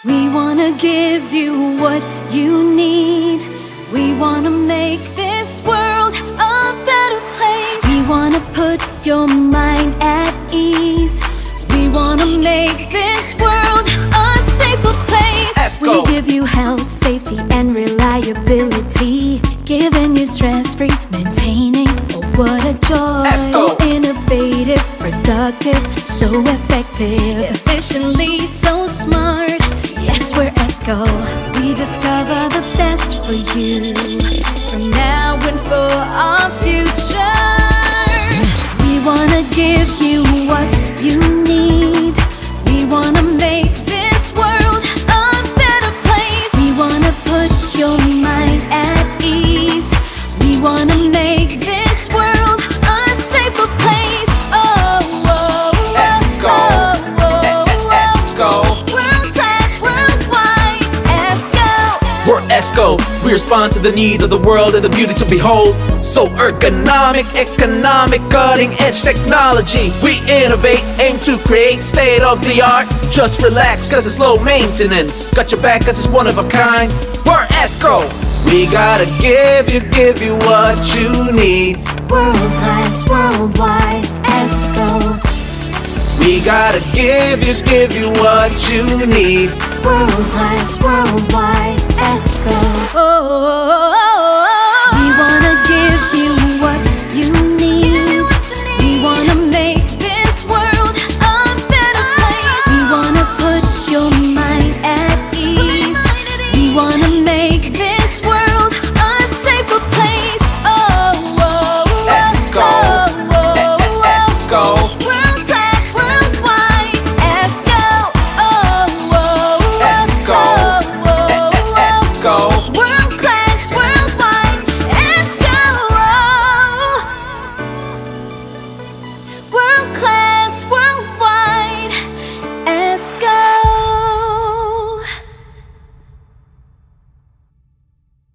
We wanna give you what you need. We wanna make this world a better place. We wanna put your mind at ease. We wanna make this world a safer place. Esco. We give you health, safety, and reliability, giving you stress-free, maintaining. Oh, what a joy! Esco. Innovative, productive, so effective, efficiently, so smart. Yes, we're Esco. We discover the best for you, from now and for our future. We wanna give you what you need. We wanna make this world a better place. We wanna put your mind at ease. We wanna make this world a safer place. Oh, oh, oh, Esco. oh, oh, oh. Esco. World class, worldwide, Esco. We're Esco. We respond to the need of the world and the beauty to behold. So ergonomic, economic, cutting edge technology. We innovate, aim to create state of the art. Just relax cause it's low maintenance. Got your back cause it's one of a kind. We're Esco. We gotta give you what you need. World class, worldwide, Esco. We gotta give you what you need. World class, worldwide, Esco. Oh, oh, oh, oh.